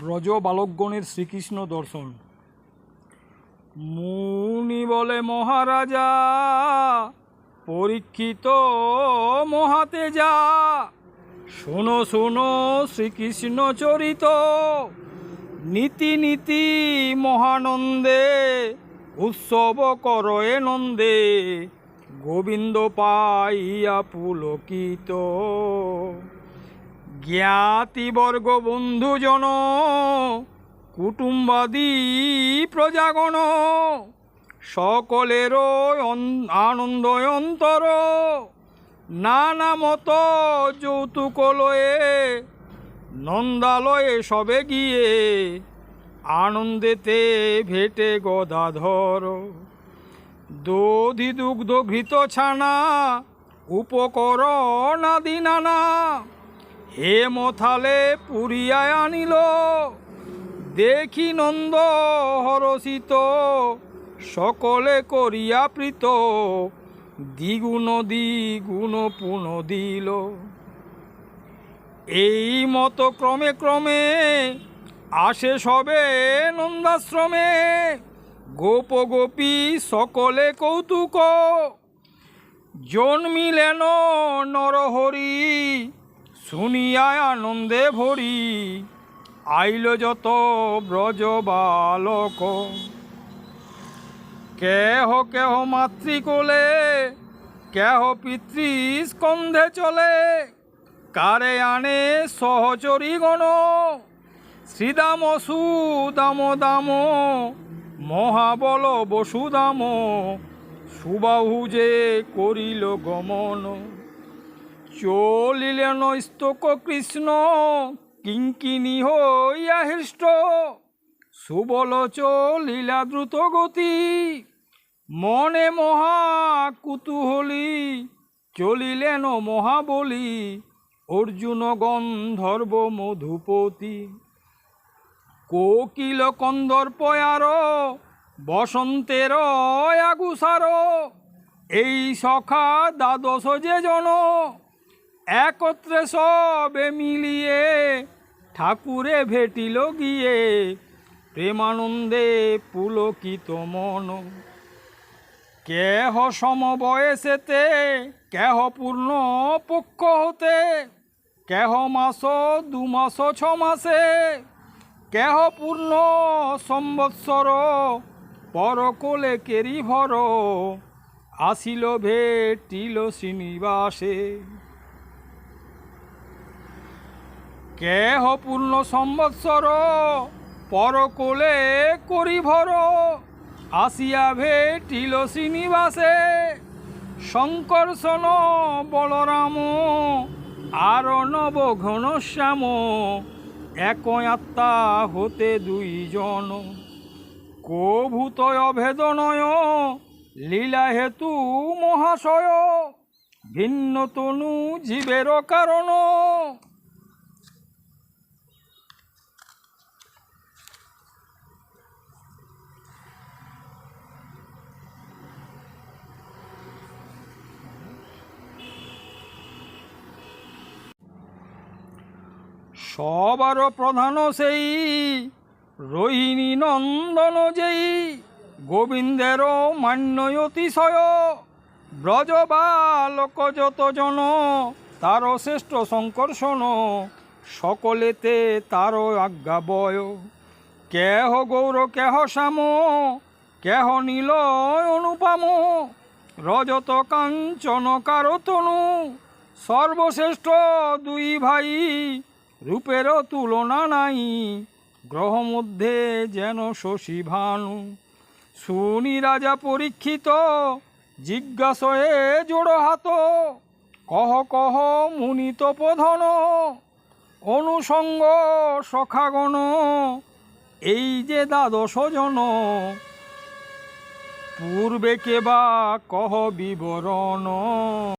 ব্রজ বালকগণের শ্রীকৃষ্ণ দর্শন। মুনি বলে মহারাজা, পরীক্ষিত মহাতেজা, শোনো শোনো শ্রীকৃষ্ণ চরিত, নীতি নীতি মহানন্দে, উৎসব করয়ে নন্দে, গোবিন্দ পাইয়া পুলকিত। জ্ঞাতিবর্গ বন্ধুজন, কুটুম্বাদি প্রজাগণ, সকলের আনন্দ অন্তর, নানা মত যৌতুক লয়ে, নন্দালয়ে সবে গিয়ে, আনন্দেতে ভেটে গদাধর। দধি দুগ্ধ ঘৃত ছানা, উপকরণাদি নানা, হে মথালে পুরিয়ায় আনিল, দেখি নন্দ হরষিত, সকলে করিয়া প্রীত, দ্বিগুণ দ্বিগুণ পুন দিল। এই মত ক্রমে ক্রমে আসে সবে নন্দাশ্রমে, গোপ গোপী সকলে কৌতুক, জন্মিলেন নরহরি, শুনিয়া আনন্দে ভরি, আইল যত ব্রজ বালক। কেহ কেহ মাতৃকোলে, কেহ পিতৃস্কন্ধে চলে, কারে আনে সহচরীগণ, শ্রীদাম সুদাম দাম, মহাবল বসুদাম, সুবাহু যে করিল গমন। চলিলেন স্তক কৃষ্ণ, কিঙ্কিণী হইয়া হৃষ্ট, সুবল চলিলা দ্রুত গতি, মনে মহা কুতূহলী, চলিলেন মহাবলী, অর্জুন গন্ধর্ব মধুপতি। কোকিল কন্দর্প আর, বসন্তের আগুসার, এই সখা দ্বাদশ যে জন, একত্রে সবে মিলিয়ে, ঠাকুরে ভেটিল গিয়ে, প্রেমানন্দে পুলকিত মন। কেহ সমবয়সেতে, কেহ পূর্ণ পক্ষ হতে, কেহ মাস 2 মাস 6 মাসে, কেহ পূর্ণ সম্বৎসর, পরকোলে কেরি ভর, আসিল ভেটিল শ্রীনিবাসে। কেহ পূর্ণ সম্বৎসর, পরকোলে করি ভর, আসিয়া ভেটিল শ্রীনিবাসে। শঙ্কর্ষণ বলরাম, আর নব ঘনশ্যাম, এক আত্মা হতে 2 জন। কভূত অভেদনয়, লীলা হেতু মহাশয়, ভিন্ন তনু জীবের কারণ। সবার প্রধান সেই, রোহিণী নন্দন যেই, গোবিন্দের মান্য অতিশয়, ব্রজ বালক যত জন, তার শ্রেষ্ঠ শঙ্কর্ষণ, সকলেতে তার আজ্ঞা বয়। কেহ গৌর কেহ শ্যাম, কেহ নীল অনুপম, রজত কাঞ্চন কারতনু, সর্বশ্রেষ্ঠ 2 ভাই, রূপের তুলনা নাই, গ্রহ মধ্যে যেন শশী ভানু। শুনি রাজা পরীক্ষিত, জিজ্ঞাসয়ে জোড় হাত, কহ কহ মুনি তপোধন, অনুসঙ্গ সখাগণ, এই যে দ্বাদশ জন, পূর্বে কেবা কহ বিবরণ।